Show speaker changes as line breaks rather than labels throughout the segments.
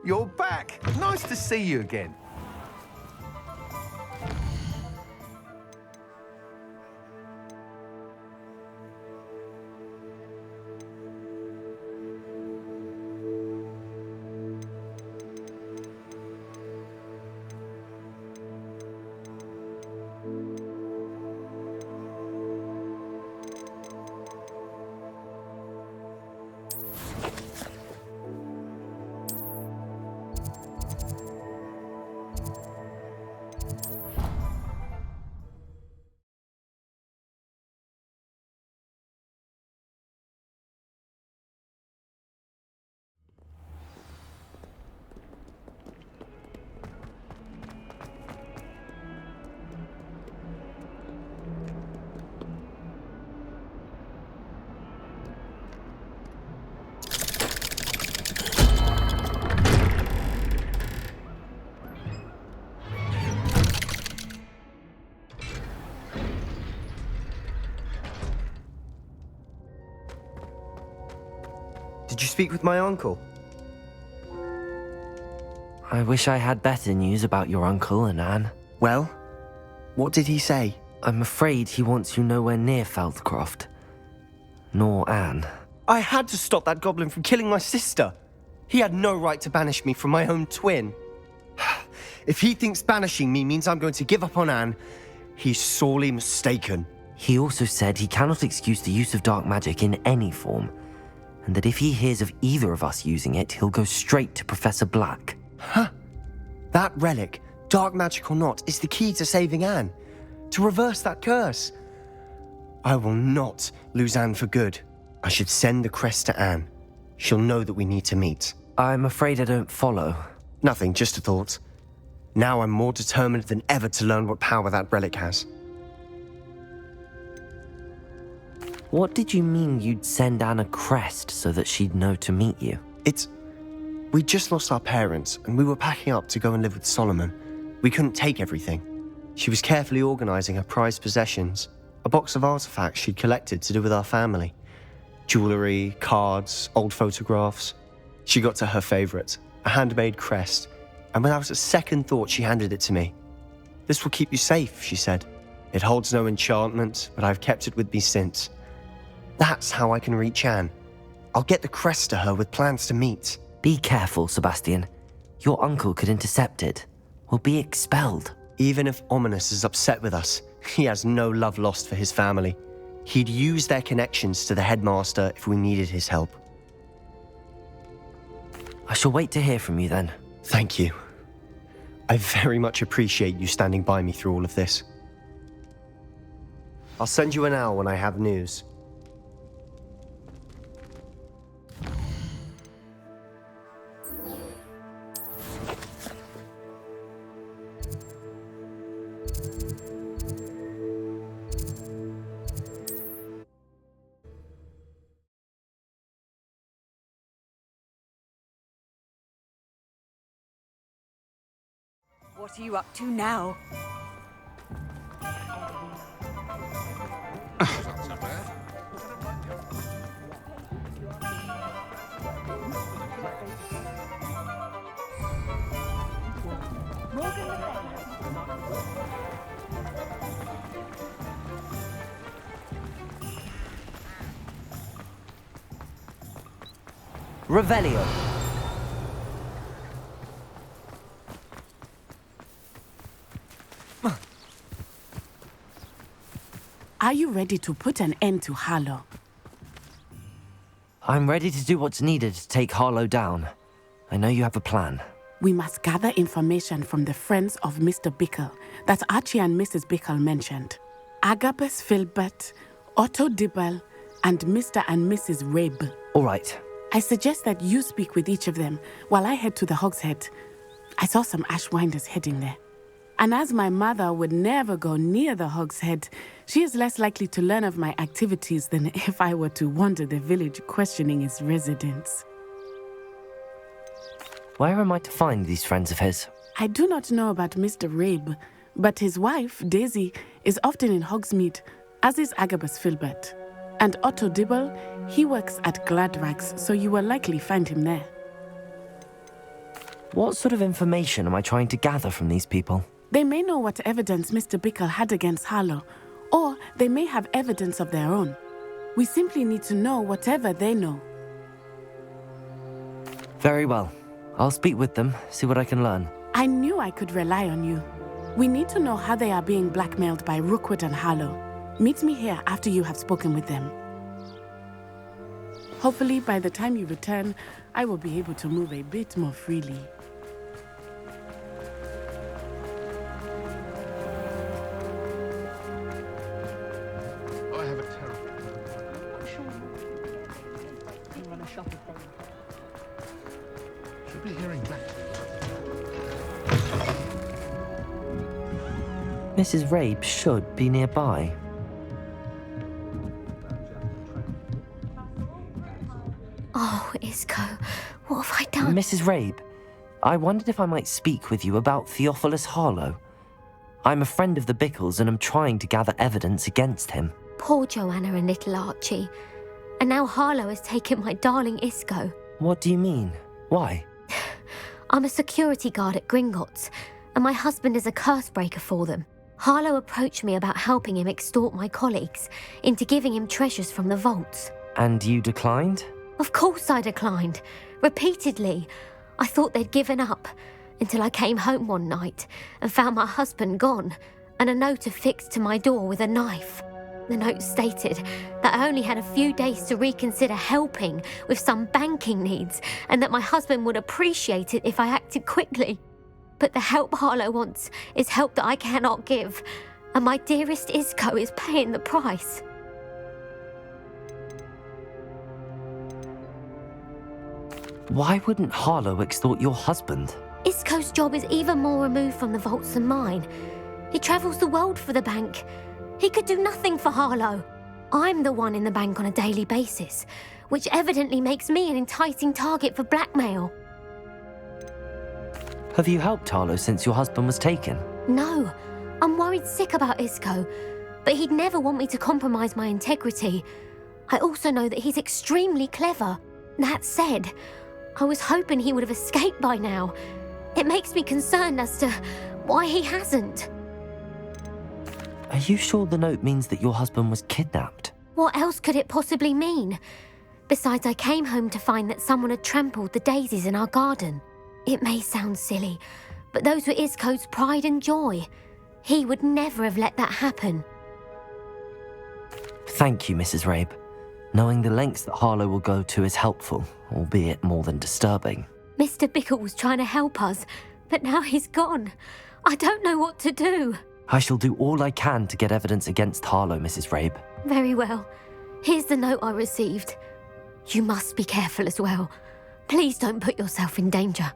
You're back. Nice to see you again.
Did you speak with my uncle?
I wish I had better news about your uncle and Anne.
Well, what did he say?
I'm afraid he wants you nowhere near Feldcroft. Nor Anne.
I had to stop that goblin from killing my sister. He had no right to banish me from my own twin. If he thinks banishing me means I'm going to give up on Anne, he's sorely mistaken.
He also said he cannot excuse the use of dark magic in any form, and that if he hears of either of us using it, he'll go straight to Professor Black.
Huh? That relic, dark magic or not, is the key to saving Anne. To reverse that curse. I will not lose Anne for good. I should send the crest to Anne. She'll know that we need to meet.
I'm afraid I don't follow.
Nothing, just a thought. Now I'm more determined than ever to learn what power that relic has.
What did you mean you'd send Anne a crest so that she'd know to meet you?
We just lost our parents, and we were packing up to go and live with Solomon. We couldn't take everything. She was carefully organizing her prized possessions, a box of artifacts she'd collected to do with our family. Jewelry, cards, old photographs. She got to her favorite, a handmade crest, and without a second thought she handed it to me. "This will keep you safe," she said. "It holds no enchantment, but I've kept it with me since. That's how I can reach Anne. I'll get the crest to her with plans to meet."
Be careful, Sebastian. Your uncle could intercept it. We'll be expelled.
Even if Ominous is upset with us, he has no love lost for his family. He'd use their connections to the headmaster if we needed his help.
I shall wait to hear from you then.
Thank you. I very much appreciate you standing by me through all of this. I'll send you an owl when I have news.
What are you up to now?
Not so bad.
Revelio.
Are you ready to put an end to Harlow?
I'm ready to do what's needed to take Harlow down. I know you have a plan.
We must gather information from the friends of Mr. Bickle that Archie and Mrs. Bickle mentioned. Agabus Filbert, Otto Dibble, and Mr. and Mrs. Rabe.
All right.
I suggest that you speak with each of them while I head to the Hogshead. I saw some Ashwinders heading there. And as my mother would never go near the Hogshead, she is less likely to learn of my activities than if I were to wander the village questioning its residents.
Where am I to find these friends of his?
I do not know about Mr. Rabe, but his wife, Daisy, is often in Hogsmeade, as is Agabus Filbert. And Otto Dibble, he works at Gladrags, so you will likely find him there.
What sort of information am I trying to gather from these people?
They may know what evidence Mr. Bickle had against Harlow, or they may have evidence of their own. We simply need to know whatever they know.
Very well. I'll speak with them, see what I can learn.
I knew I could rely on you. We need to know how they are being blackmailed by Rookwood and Harlow. Meet me here after you have spoken with them. Hopefully, by the time you return, I will be able to move a bit more freely.
I have a terrible... Should be hearing back.
Mrs. Rabe should be nearby.
Oh, Isco, what have I done?
Mrs. Rabe, I wondered if I might speak with you about Theophilus Harlow. I'm a friend of the Bickles and am trying to gather evidence against him.
Poor Joanna and little Archie. And now Harlow has taken my darling Isco.
What do you mean? Why?
I'm a security guard at Gringotts, and my husband is a curse breaker for them. Harlow approached me about helping him extort my colleagues into giving him treasures from the vaults.
And you declined?
Of course I declined. Repeatedly. I thought they'd given up, until I came home one night and found my husband gone, and a note affixed to my door with a knife. The note stated that I only had a few days to reconsider helping with some banking needs, and that my husband would appreciate it if I acted quickly. But the help Harlow wants is help that I cannot give, and my dearest Isco is paying the price.
Why wouldn't Harlow extort your husband?
Isco's job is even more removed from the vaults than mine. He travels the world for the bank. He could do nothing for Harlow. I'm the one in the bank on a daily basis, which evidently makes me an enticing target for blackmail.
Have you helped Harlow since your husband was taken?
No, I'm worried sick about Isco, but he'd never want me to compromise my integrity. I also know that he's extremely clever. That said, I was hoping he would have escaped by now. It makes me concerned as to why he hasn't.
Are you sure the note means that your husband was kidnapped?
What else could it possibly mean? Besides, I came home to find that someone had trampled the daisies in our garden. It may sound silly, but those were Isco's pride and joy. He would never have let that happen.
Thank you, Mrs. Rabe. Knowing the lengths that Harlow will go to is helpful, albeit more than disturbing.
Mr. Bickle was trying to help us, but now he's gone. I don't know what to do.
I shall do all I can to get evidence against Harlow, Mrs. Rabe.
Very well. Here's the note I received. You must be careful as well. Please don't put yourself in danger.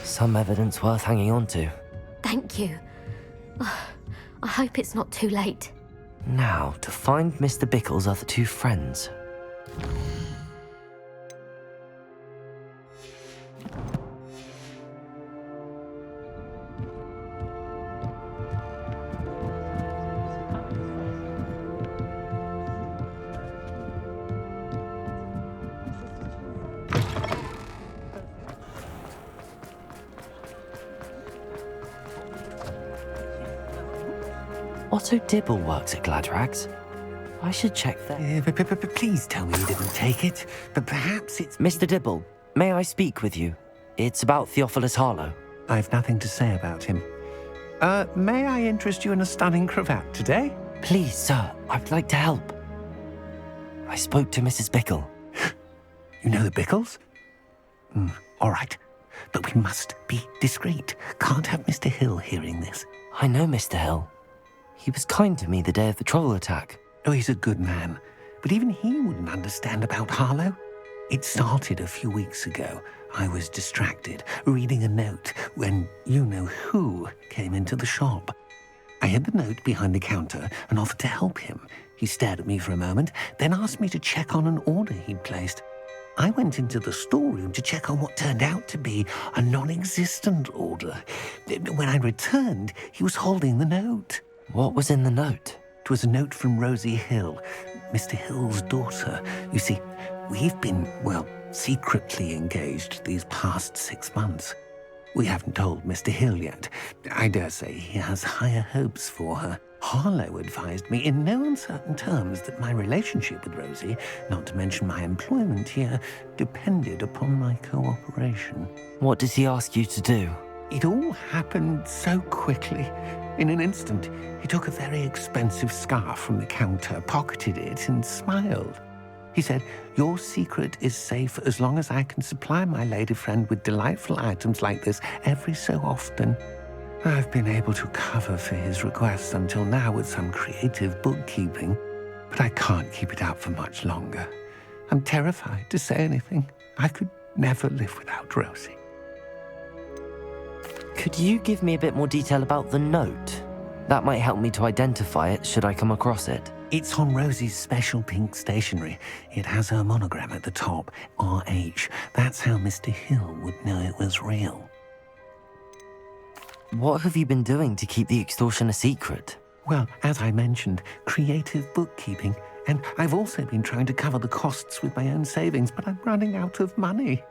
Some evidence worth hanging on to.
Thank you. I hope it's not too late.
Now, to find Mr. Bickle's other two friends. Otto Dibble works at Gladrags. I should check that.
Please tell me you didn't take it. But perhaps it's...
Mr. Dibble, may I speak with you? It's about Theophilus Harlow.
I've nothing to say about him. May I interest you in a stunning cravat today?
Please, sir, I'd like to help. I spoke to Mrs. Bickle.
You know the Bickles? All right. But we must be discreet. Can't have Mr. Hill hearing this.
I know Mr. Hill. He was kind to me the day of the troll attack.
Oh, he's a good man. But even he wouldn't understand about Harlow. It started a few weeks ago. I was distracted, reading a note, when you-know-who came into the shop. I hid the note behind the counter and offered to help him. He stared at me for a moment, then asked me to check on an order he'd placed. I went into the storeroom to check on what turned out to be a non-existent order. When I returned, he was holding the note.
What was in the note?
It was a note from Rosie Hill, Mr. Hill's daughter. You see, we've been, well, secretly engaged these past 6 months. We haven't told Mr. Hill yet. I dare say he has higher hopes for her. Harlow advised me in no uncertain terms that my relationship with Rosie, not to mention my employment here, depended upon my cooperation.
What did he ask you to do?
It all happened so quickly. In an instant, he took a very expensive scarf from the counter, pocketed it, and smiled. He said, "Your secret is safe as long as I can supply my lady friend with delightful items like this every so often." I've been able to cover for his requests until now with some creative bookkeeping, but I can't keep it up for much longer. I'm terrified to say anything. I could never live without Rosie.
Could you give me a bit more detail about the note? That might help me to identify it should I come across it.
It's on Rosie's special pink stationery. It has her monogram at the top, RH. That's how Mr. Hill would know it was real.
What have you been doing to keep the extortion a secret?
Well, as I mentioned, creative bookkeeping. And I've also been trying to cover the costs with my own savings, but I'm running out of money.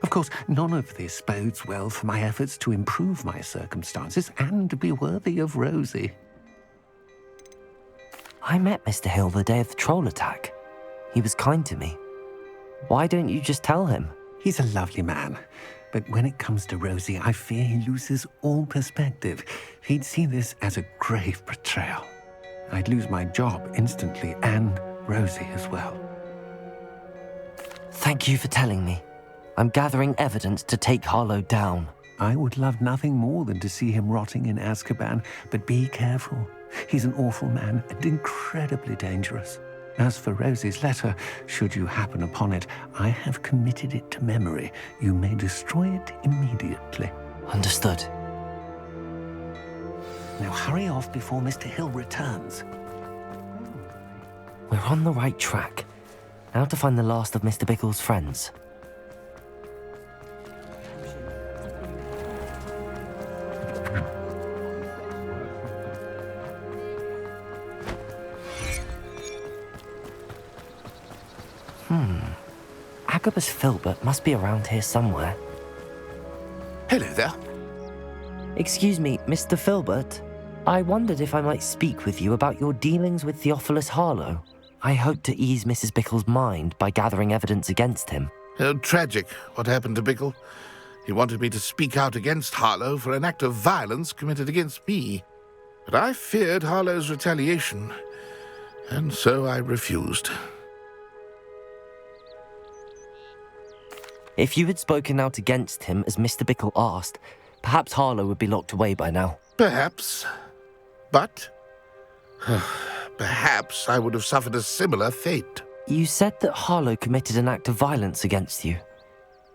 Of course, none of this bodes well for my efforts to improve my circumstances and be worthy of Rosie.
I met Mr. Hill the day of the troll attack. He was kind to me. Why don't you just tell him?
He's a lovely man. But when it comes to Rosie, I fear he loses all perspective. He'd see this as a grave betrayal. I'd lose my job instantly, and Rosie as well.
Thank you for telling me. I'm gathering evidence to take Harlow down.
I would love nothing more than to see him rotting in Azkaban, but be careful. He's an awful man and incredibly dangerous. As for Rosie's letter, should you happen upon it, I have committed it to memory. You may destroy it immediately.
Understood.
Now hurry off before Mr. Hill returns.
We're on the right track. Now to find the last of Mr. Bickle's friends. Agabus Filbert must be around here somewhere.
Hello there.
Excuse me, Mr. Filbert. I wondered if I might speak with you about your dealings with Theophilus Harlow. I hope to ease Mrs. Bickle's mind by gathering evidence against him.
Tragic what happened to Bickle. He wanted me to speak out against Harlow for an act of violence committed against me. But I feared Harlow's retaliation, and so I refused.
If you had spoken out against him as Mr. Bickle asked, perhaps Harlow would be locked away by now.
Perhaps. But perhaps I would have suffered a similar fate.
You said that Harlow committed an act of violence against you.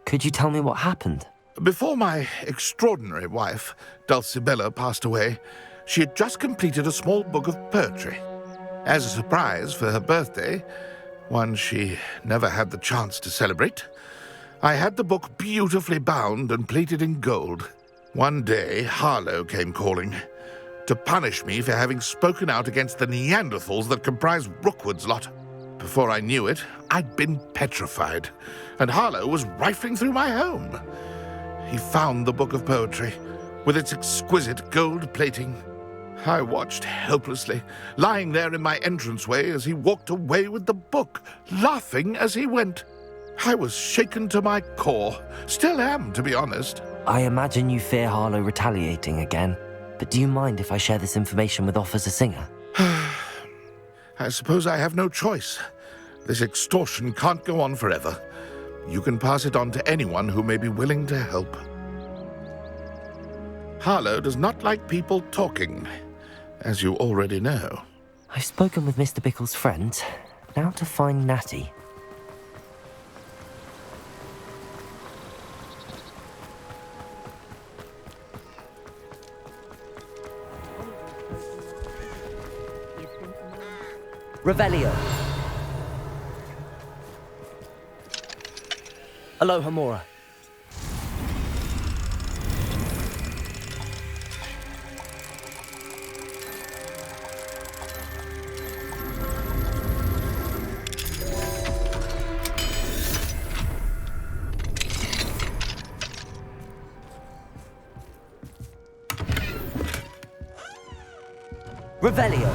Could you tell me what happened?
Before my extraordinary wife, Dulcibella, passed away, she had just completed a small book of poetry. As a surprise for her birthday, one she never had the chance to celebrate, I had the book beautifully bound and plated in gold. One day, Harlow came calling to punish me for having spoken out against the Neanderthals that comprise Rookwood's lot. Before I knew it, I'd been petrified, and Harlow was rifling through my home. He found the book of poetry, with its exquisite gold plating. I watched helplessly, lying there in my entranceway as he walked away with the book, laughing as he went. I was shaken to my core. Still am, to be honest.
I imagine you fear Harlow retaliating again, but do you mind if I share this information with Officer Singer?
I suppose I have no choice. This extortion can't go on forever. You can pass it on to anyone who may be willing to help. Harlow does not like people talking, as you already know.
I've spoken with Mr. Bickle's friends. Now to find Natty. Revelio. Aloha Mora. Revelio.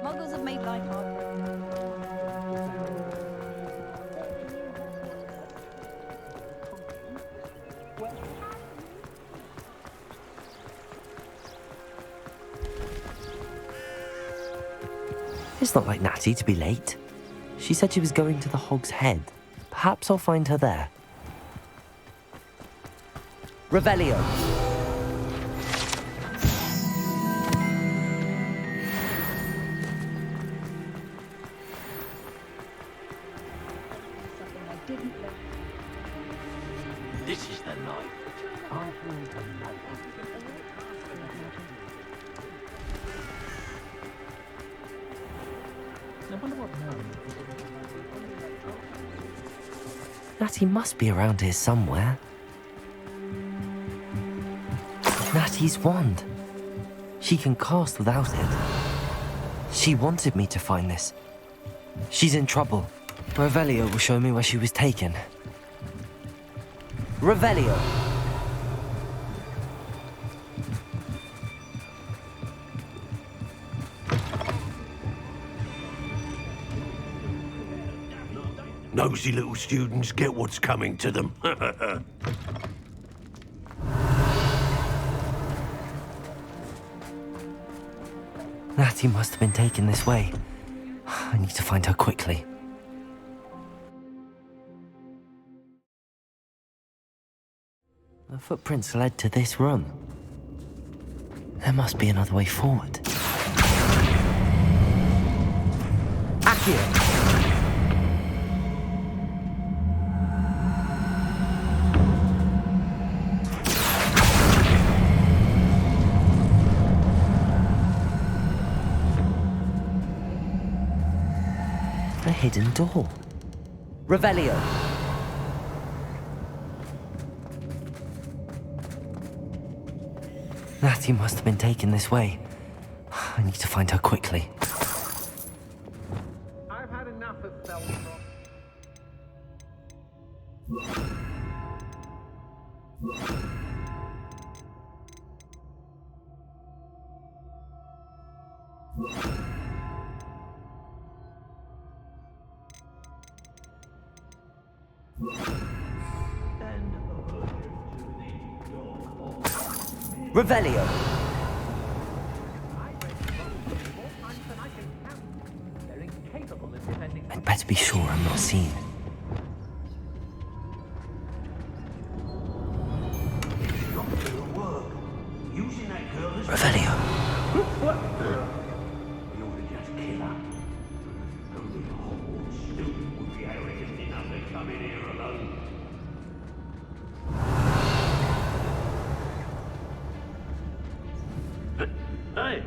Muggles have made life hard.
It's not like Natty to be late. She said she was going to the Hog's Head. Perhaps I'll find her there. Revelio.
This is the night. I want to know. I wonder what
Natty must be around here somewhere. Natty's wand. She can cast without it. She wanted me to find this. She's in trouble. Revelio will show me where she was taken. Revelio.
Nosy little students get what's coming to them.
Natty must have been taken this way. I need to find her quickly. The footprints led to this room. There must be another way forward. Accio! A hidden door. Revelio. Natty must have been taken this way. I need to find her quickly.
I've had enough of Belfast.
Revelio. I'd better be sure I'm not seen. Revelio.
Hey!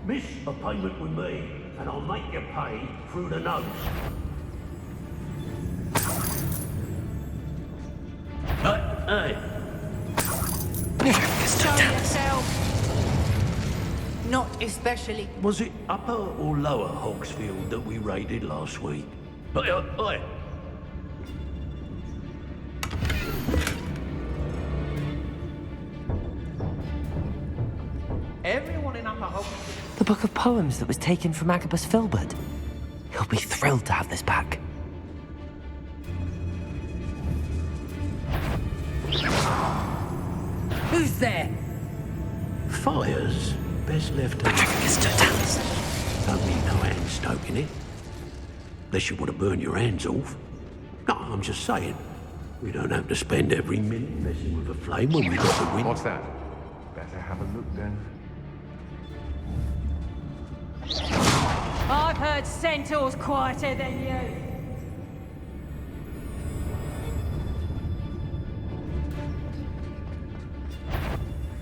Miss a payment with me, and I'll make you pay through the nose. Hey.
Show yourself. Not especially.
Was it Upper or Lower Hogsfield that we raided last week? Oi.
Everyone in Upper Hogwarts.
The book of poems that was taken from Agabus Filbert. He'll be thrilled to have this back.
Who's there?
Fires best left alone. Don't need no hand stoking it. Unless you want to burn your hands off. No, I'm just saying. We don't have to spend every minute messing with a flame when we got the wind.
What's that? Better have a look then.
I've heard centaurs quieter than you.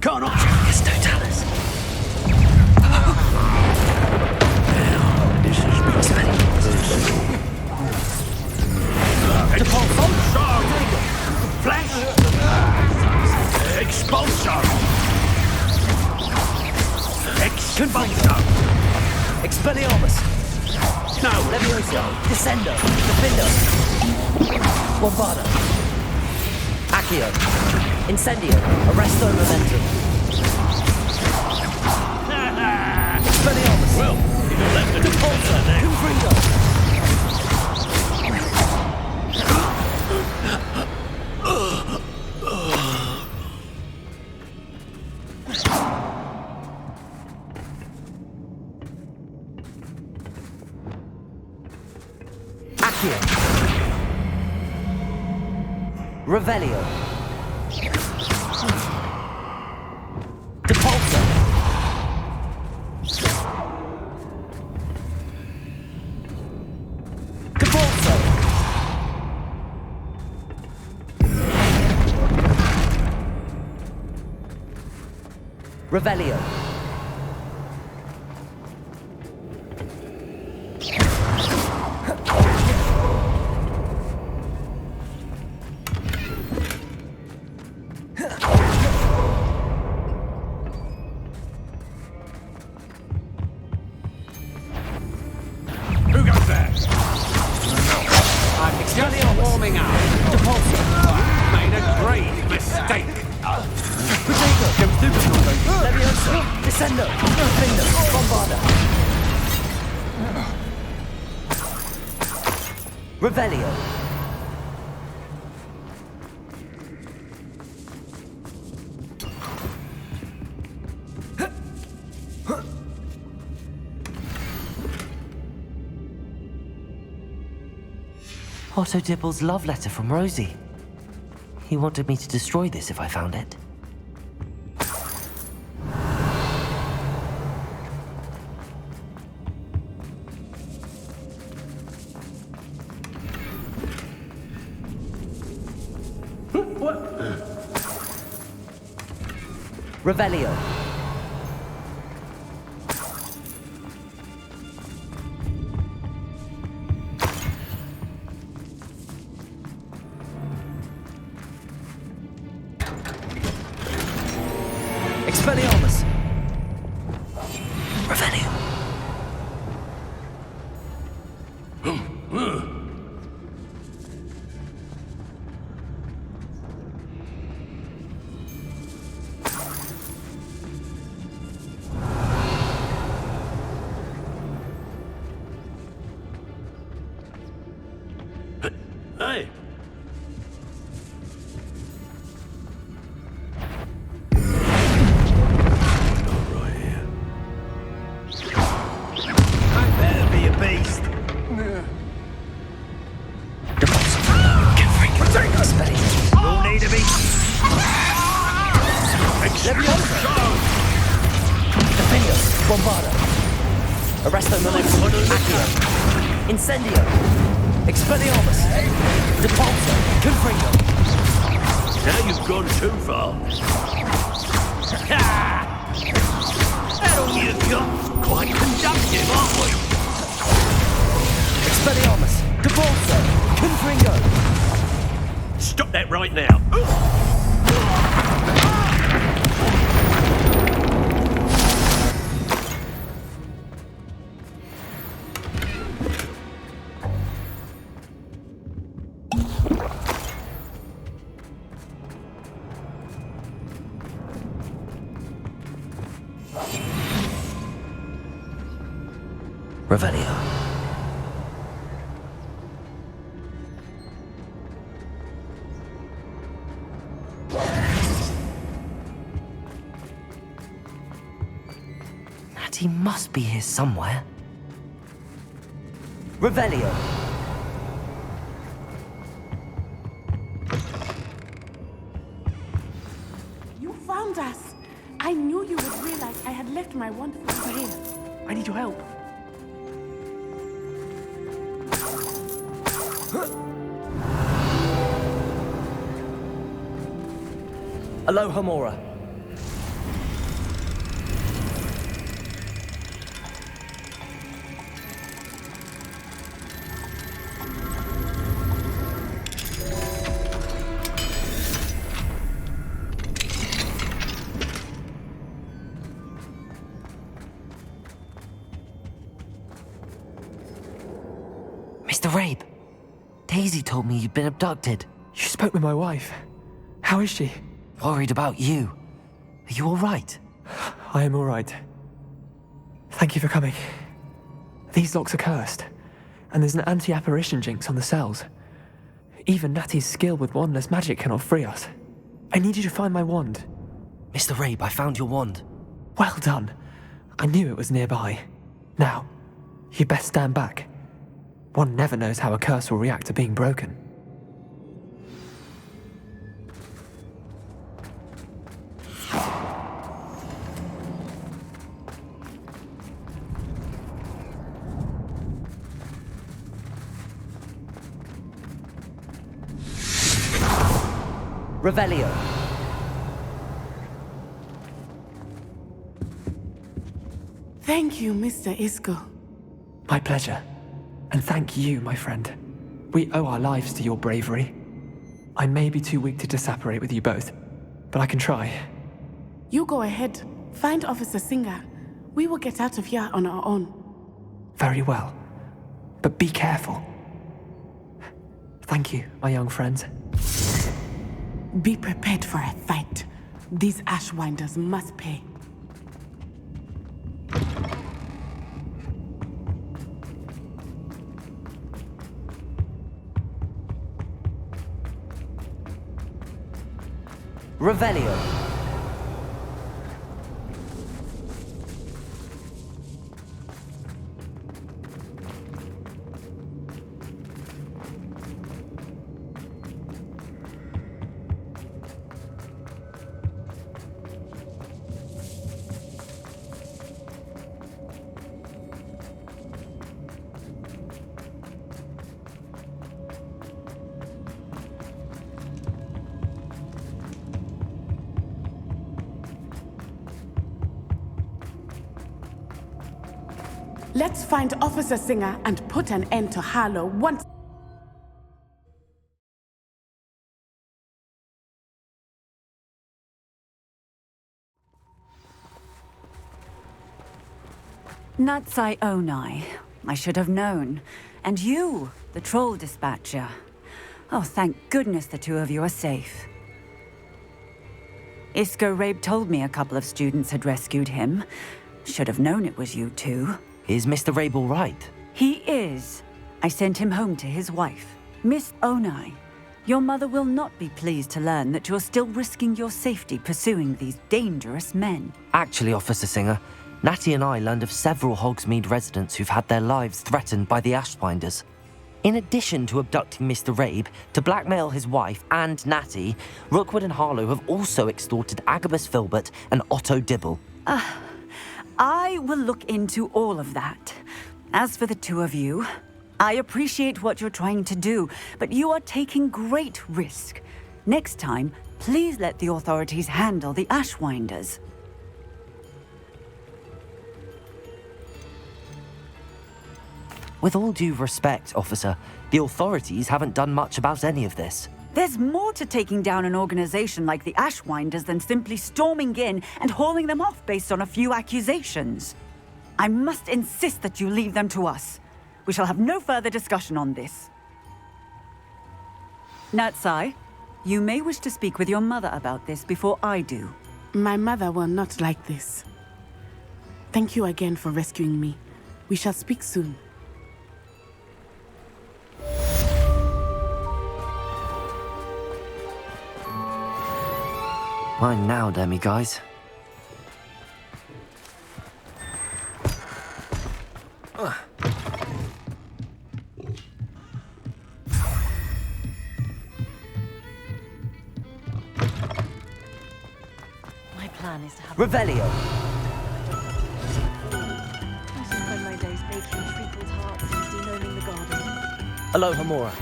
Can't I? This is becoming personal. Expulsar! Flash! Expulsar! Expulsar!
Expelliarmus!
No!
Levioso! Descendo! Defendo! Bombarda! Accio! Incendio! Arresto Momentum! Expelliarmus!
Well, you left it
Depulso! Confringo! Accio! Revelio! Depulso! Depulso! Revelio!
Who goes there?
I'm just warming up. Made a great mistake.
Potato! Levioso! Descendo! Defendo! Bombarda! Revelio! Otto Dibble's love letter from Rosie. He wanted me to destroy this if I found it. Revelio. Expelliarmus. Revelio.
Hey! Right here.
I better be a beast. You'll need to be.
Defendo. Bombarda. Arresto Momentum. Accio. Incendio. Expelliarmus. Depulso. Confringo.
Now you've gone too far.
That all you got?
Quiet.
Divorce! Confringo!
Stop that right now!
Revelio. Natty must be here somewhere. Revelio.
You found us. I knew you would realize I had left my wand for here.
I need your help.
Aloha Mora. Mr. Rabe, Daisy told me you'd been abducted.
You spoke with my wife. How is she?
Worried about you. Are you all right?
I am all right. Thank you for coming. These locks are cursed, and there's an anti-apparition jinx on the cells. Even Natty's skill with wandless magic cannot free us. I need you to find my wand.
Mr. Rabe, I found your wand.
Well done. I knew it was nearby. Now, you best stand back. One never knows how a curse will react to being broken.
Revelio.
Thank you, Mr. Isco.
My pleasure. And thank you, my friend. We owe our lives to your bravery. I may be too weak to disapparate with you both, but I can try.
You go ahead. Find Officer Singer. We will get out of here on our own.
Very well. But be careful. Thank you, my young friends.
Be prepared for a fight. These Ashwinders must pay.
Revelio.
Let's find Officer Singer and put an end to Harlow once.
Natsai Onai. I should have known. And you, the troll dispatcher. Oh, thank goodness the two of you are safe. Isco Rabe told me a couple of students had rescued him. Should have known it was you two.
Is Mr. Rabe all right?
He is. I sent him home to his wife. Miss Onai, your mother will not be pleased to learn that you're still risking your safety pursuing these dangerous men.
Actually, Officer Singer, Natty and I learned of several Hogsmeade residents who've had their lives threatened by the Ashfinders. In addition to abducting Mr. Rabe to blackmail his wife and Natty, Rookwood and Harlow have also extorted Agabus Filbert and Otto Dibble.
I will look into all of that. As for the two of you, I appreciate what you're trying to do, but you are taking great risk. Next time, please let the authorities handle the Ashwinders.
With all due respect, officer, the authorities haven't done much about any of this.
There's more to taking down an organization like the Ashwinders than simply storming in and hauling them off based on a few accusations. I must insist that you leave them to us. We shall have no further discussion on this. Natsai, you may wish to speak with your mother about this before I do.
My mother will not like this. Thank you again for rescuing me. We shall speak soon.
Mine now, demi-guys.
My plan is to have
Revelio!
I spend my days baking treacle tarts and denoming the garden.
Aloha Mora.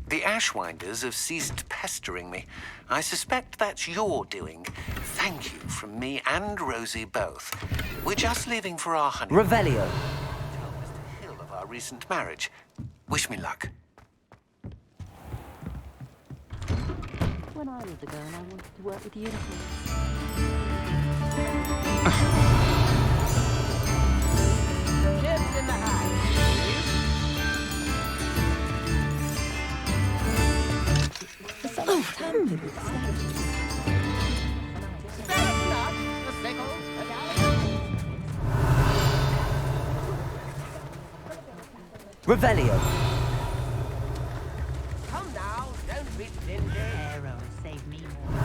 The Ashwinders have ceased pestering me. I suspect that's your doing. Thank you from me and Rosie both. We're just leaving for our honeymoon.
Revelio.
Tell Mr. Hill of our recent marriage. Wish me luck.
When I was a girl, I wanted to work with unicorns.
Chips in the eye.
Revelio.
Come now, don't be stingy.
Arrow save me more.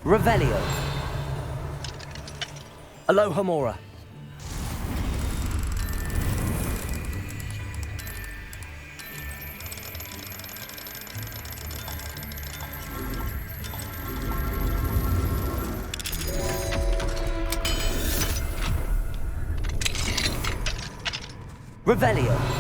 Revelio. Aloha Mora. Revelio.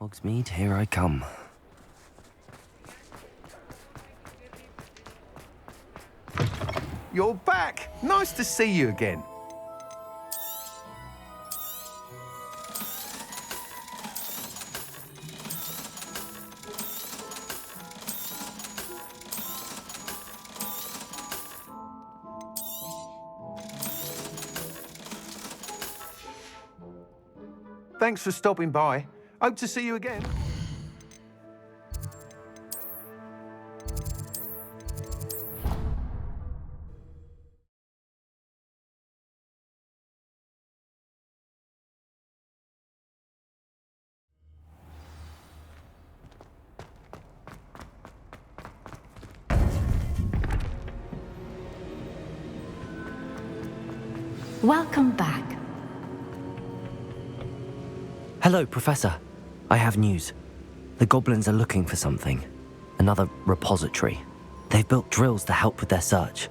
Hogsmeade, here I come.
You're back! Nice to see you again. Thanks for stopping by. Hope to see you again.
Welcome back.
Hello, Professor. I have news. The goblins are looking for something. Another repository. They've built drills to help with their search.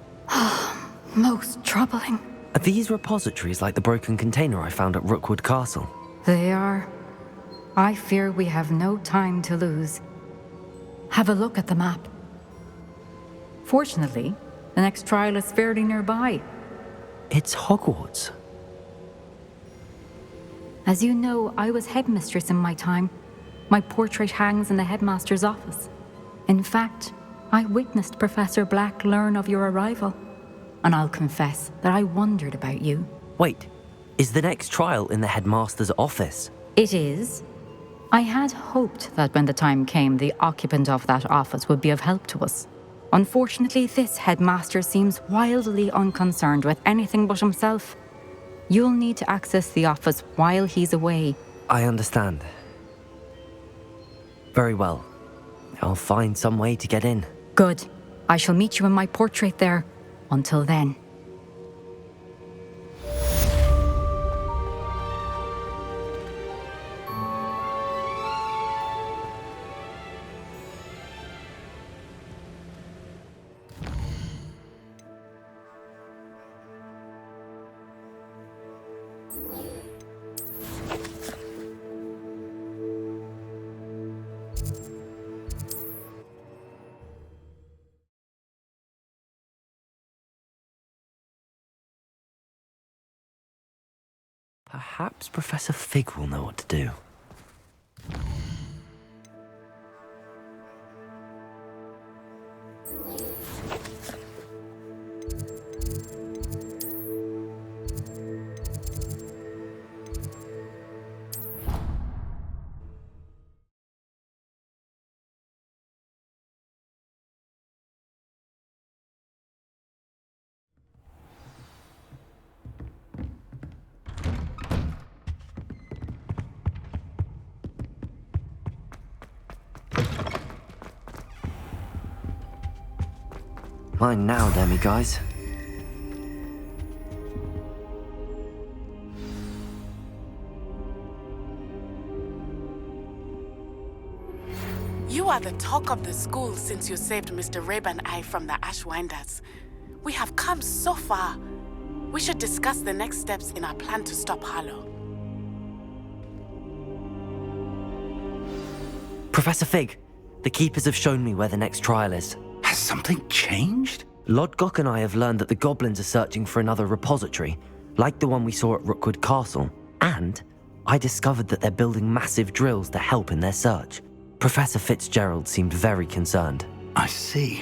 Most troubling.
Are these repositories like the broken container I found at Rookwood Castle?
They are. I fear we have no time to lose. Have a look at the map. Fortunately, the next trial is fairly nearby.
It's Hogwarts.
As you know, I was headmistress in my time. My portrait hangs in the headmaster's office. In fact, I witnessed Professor Black learn of your arrival. And I'll confess that I wondered about you.
Wait, is the next trial in the headmaster's office?
It is. I had hoped that when the time came, the occupant of that office would be of help to us. Unfortunately, this headmaster seems wildly unconcerned with anything but himself. You'll need to access the office while he's away.
I understand. Very well. I'll find some way to get in.
Good. I shall meet you in my portrait there. Until then.
Perhaps Professor Fig will know what to do. Mine now, demiguise.
You are the talk of the school since you saved Mr. Rabe and I from the Ashwinders. We have come so far. We should discuss the next steps in our plan to stop Harlow.
Professor Fig, the Keepers have shown me where the next trial is.
Has something changed?
Lodgok and I have learned that the goblins are searching for another repository, like the one we saw at Rookwood Castle. And I discovered that they're building massive drills to help in their search. Professor Fitzgerald seemed very concerned.
I see.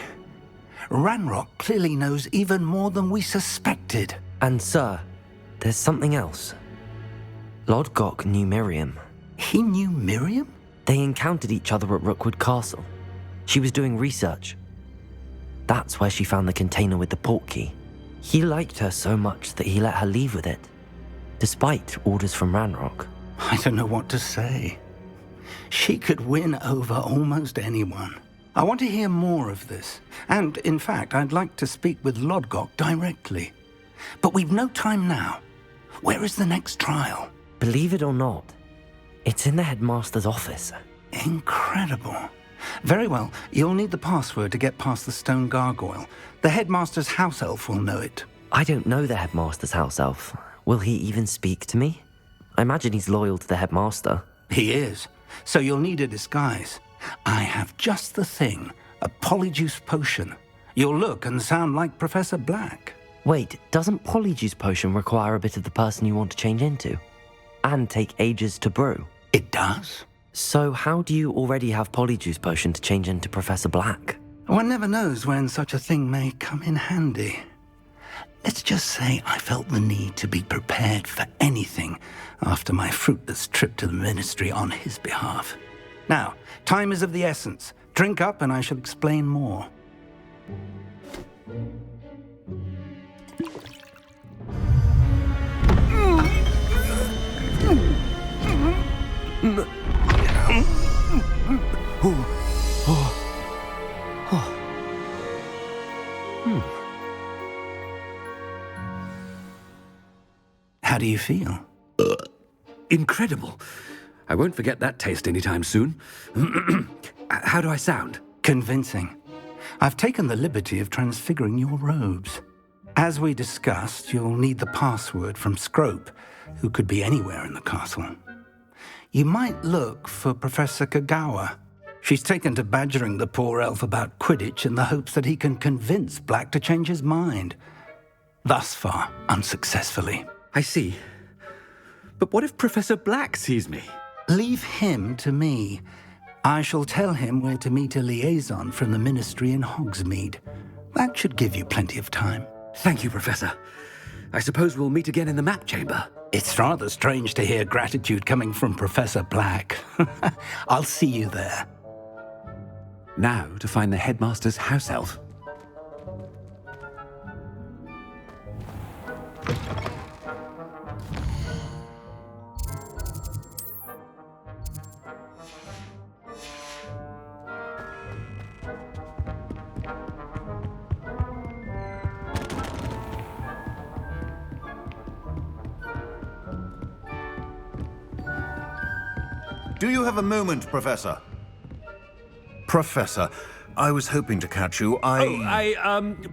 Ranrock clearly knows even more than we suspected.
And sir, there's something else. Lodgok knew Miriam.
He knew Miriam?
They encountered each other at Rookwood Castle. She was doing research. That's where she found the container with the portkey. He liked her so much that he let her leave with it, despite orders from Ranrock.
I don't know what to say. She could win over almost anyone. I want to hear more of this. And, in fact, I'd like to speak with Lodgok directly. But we've no time now. Where is the next trial?
Believe it or not, it's in the headmaster's office.
Incredible. Very well. You'll need the password to get past the stone gargoyle. The headmaster's house elf will know it.
I don't know the headmaster's house elf. Will he even speak to me? I imagine he's loyal to the headmaster.
He is.
so you'll need a disguise. I have just the thing, a Polyjuice potion. You'll look and sound like Professor Black.
Wait, doesn't Polyjuice potion require a bit of the person you want to change into? And take ages to brew?
It does.
So how do you already have Polyjuice potion to change into Professor Black?
One never knows when such a thing may come in handy. Let's just say I felt the need to be prepared for anything after my fruitless trip to the ministry on his behalf. Now, time is of the essence. Drink up and I shall explain more. How do you feel?
Incredible. I won't forget that taste anytime soon. How do I sound?
Convincing. I've taken the liberty of transfiguring your robes. As we discussed, you'll need the password from Scrope, who could be anywhere in the castle. You might look for Professor Kagawa. She's taken to badgering the poor elf about Quidditch in the hopes that he can convince Black to change his mind. Thus far, unsuccessfully.
I see. But what if Professor Black sees me?
Leave him to me. I shall tell him where to meet a liaison from the ministry in Hogsmeade. That should give you plenty of time.
Thank you, Professor. I suppose we'll meet again in the map chamber.
It's rather strange to hear gratitude coming from Professor Black. I'll see you there.
Now to find the headmaster's house elf.
Do you have a moment, Professor? Professor, I was hoping to catch you.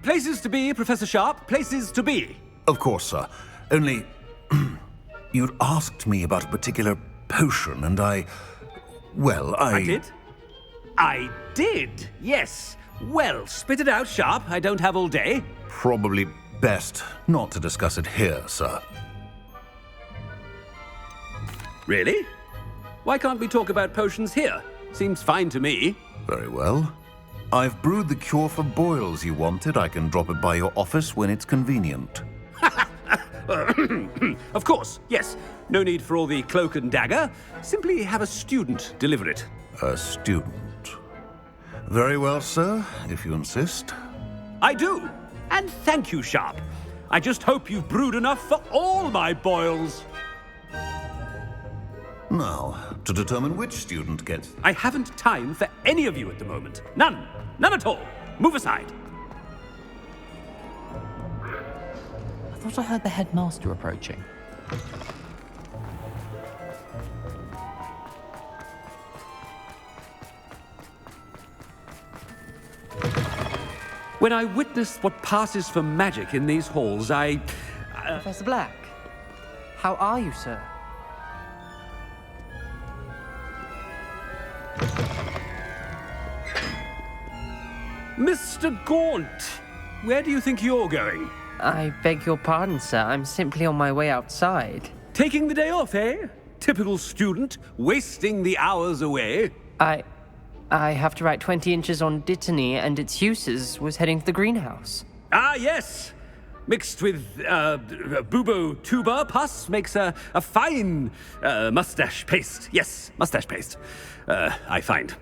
Places to be, Professor Sharp. Places to be.
Of course, sir. Only, you'd asked me about a particular potion, and I
did? I did, yes. Well, spit it out, Sharp. I don't have all day.
Probably best not to discuss it here, sir.
Really? Why can't we talk about potions here? Seems fine to me.
Very well. I've brewed the cure for boils you wanted. I can drop it by your office when it's convenient.
Of course, yes. No need for all the cloak and dagger. Simply have a student deliver it.
A student. Very well, sir, if you insist.
I do. And thank you, Sharp. I just hope you've brewed enough for all my boils.
Now, to determine which student gets...
I haven't time for any of you at the moment. None. None at all. Move aside.
I thought I heard the headmaster approaching.
When I witnessed what passes for magic in these halls,
Professor Black, how are you, sir?
Mr. Gaunt, where do you think you're going?
I beg your pardon, sir. I'm simply on my way outside.
Taking the day off, eh? Typical student, wasting the hours away.
I have to write 20 inches on Dittany and its uses. Was heading to the greenhouse.
Ah, yes. Mixed with bubo tuber pus makes a fine mustache paste. Yes, mustache paste. I find.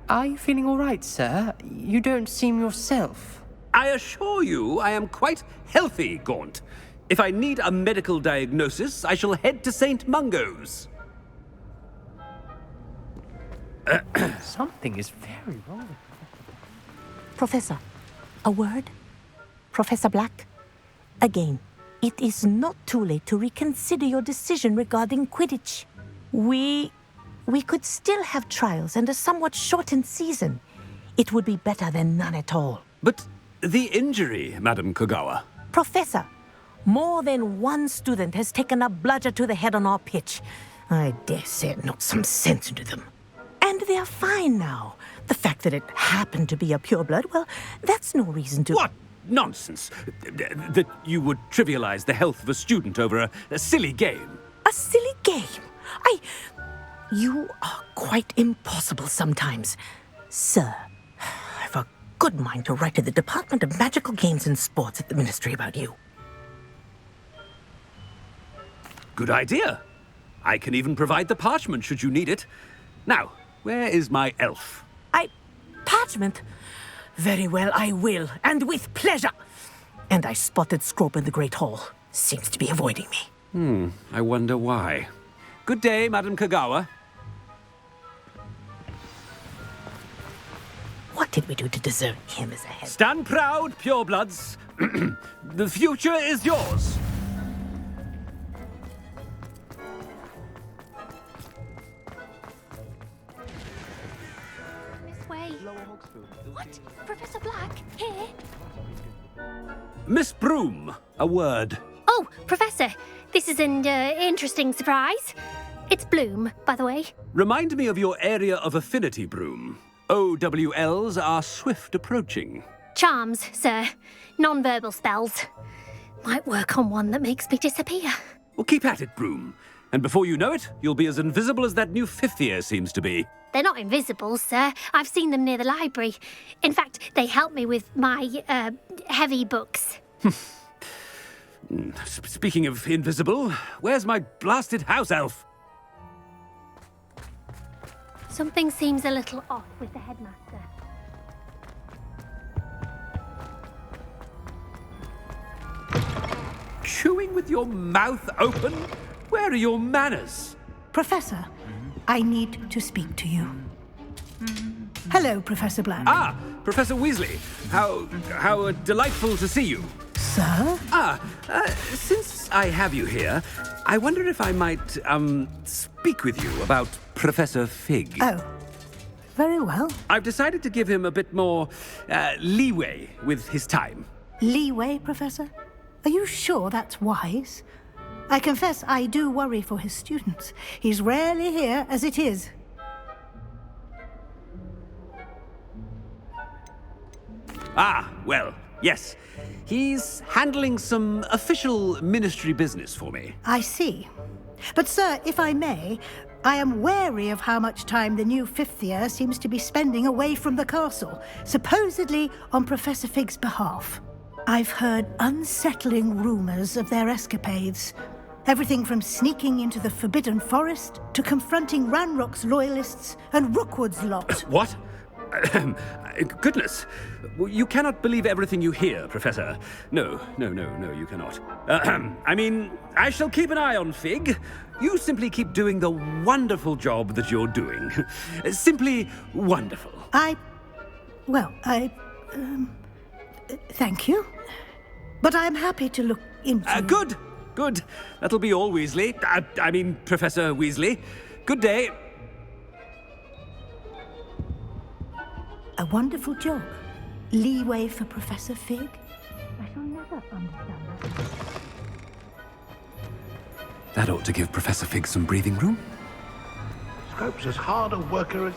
Are you feeling all right, sir? You don't seem yourself.
I assure you I am quite healthy, Gaunt. If I need a medical diagnosis, I shall head to St. Mungo's.
Something is very wrong.
Professor, a word? Professor Black? Again, it is not too late to reconsider your decision regarding Quidditch. We could still have trials and a somewhat shortened season. It would be better than none at all.
But the injury, Madam Kagawa.
Professor, more than one student has taken a bludger to the head on our pitch. I dare say it knocked some sense into them. And they're fine now. The fact that it happened to be a pureblood, well, that's no reason to...
What nonsense! That you would trivialize the health of a student over a silly game.
A silly game? You are quite impossible sometimes. Sir, I've a good mind to write to the Department of Magical Games and Sports at the Ministry about you.
Good idea. I can even provide the parchment should you need it. Now, where is my elf?
Parchment? Very well, I will, and with pleasure. And I spotted Scrope in the Great Hall. Seems to be avoiding me.
I wonder why. Good day, Madam Kagawa.
What did we do to deserve him as a head?
Stand proud, purebloods. The future is yours.
This way. What? Professor Black? Here?
Miss Broom, a word.
Oh, Professor, this is an interesting surprise. It's Bloom, by the way.
Remind me of your area of affinity, Broom. OWLs are swift approaching.
Charms, sir. Non-verbal spells. Might work on one that makes me disappear.
Well, keep at it, Broom. And before you know it, you'll be as invisible as that new fifth year seems to be.
They're not invisible, sir. I've seen them near the library. In fact, they help me with my, heavy books.
Speaking of invisible, where's my blasted house elf?
Something seems a little off with the headmaster.
Chewing with your mouth open? Where are your manners?
Professor, I need to speak to you. Hello, Professor Black.
Ah, Professor Weasley. How delightful to see you.
Sir?
Since I have you here, I wonder if I might, speak with you about Professor Fig.
Oh, very well.
I've decided to give him a bit more, leeway with his time.
Leeway, Professor? Are you sure that's wise? I confess I do worry for his students. He's rarely here as it is.
Well, yes. He's handling some official ministry business for me.
I see. But, sir, if I may, I am wary of how much time the new fifth year seems to be spending away from the castle, supposedly on Professor Fig's behalf. I've heard unsettling rumors of their escapades. Everything from sneaking into the Forbidden Forest to confronting Ranrock's loyalists and Rookwood's lot.
What? Goodness. You cannot believe everything you hear, Professor. No, you cannot. I mean, I shall keep an eye on Fig. You simply keep doing the wonderful job that you're doing. Simply wonderful.
Thank you. But I'm happy to look into...
Good. That'll be all, Weasley. I mean, Professor Weasley. Good day.
A wonderful job. Leeway for Professor Fig. I shall never understand that.
That ought to give Professor Fig some breathing room.
Scrope's as hard a worker as...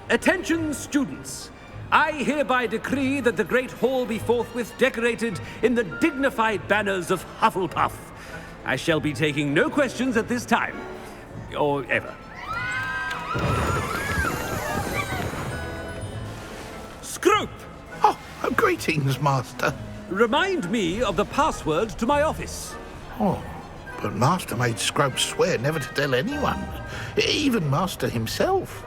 Attention, students. I hereby decree that the Great Hall be forthwith decorated in the dignified banners of Hufflepuff. I shall be taking no questions at this time. Or ever. Scrope!
Oh, greetings, Master.
Remind me of the password to my office.
Oh, but Master made Scrope swear never to tell anyone. Even Master himself.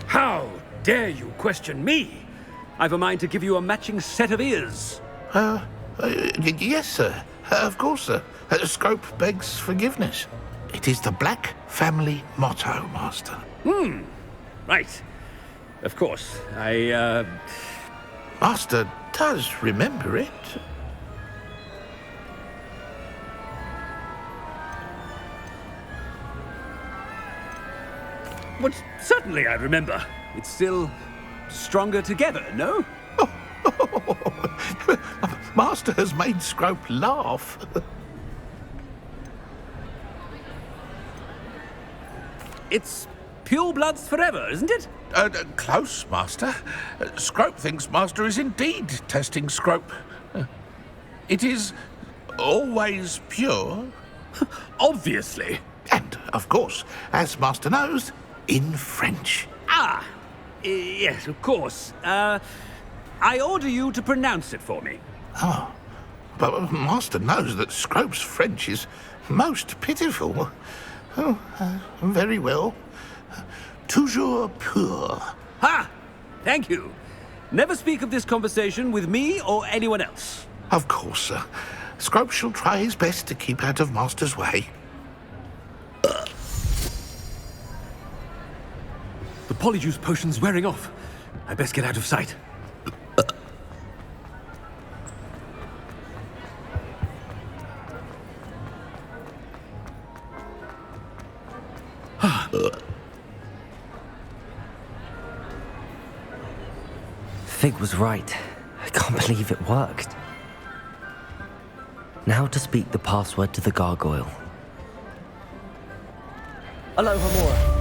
How dare you question me? I've a mind to give you a matching set of ears.
Yes, sir. Of course, sir. Scrope begs forgiveness. It is the Black family motto, Master.
Right. Of course.
Master does remember it.
But certainly I remember. It's still stronger together, no?
Master has made Scrope laugh.
It's pure bloods forever, isn't it?
Close, Master. Scrope thinks Master is indeed testing Scrope. It is always pure.
Obviously.
And, of course, as Master knows, in French.
Ah, yes, of course. I order you to pronounce it for me.
Oh, but Master knows that Scrope's French is most pitiful. Oh, very well. Toujours pur.
Ha! Thank you. Never speak of this conversation with me or anyone else.
Of course, sir. Scrope shall try his best to keep out of Master's way.
The Polyjuice potion's wearing off. I best get out of sight.
Fig was right. I can't believe it worked. Now to speak the password to the gargoyle.
Aloha Mora.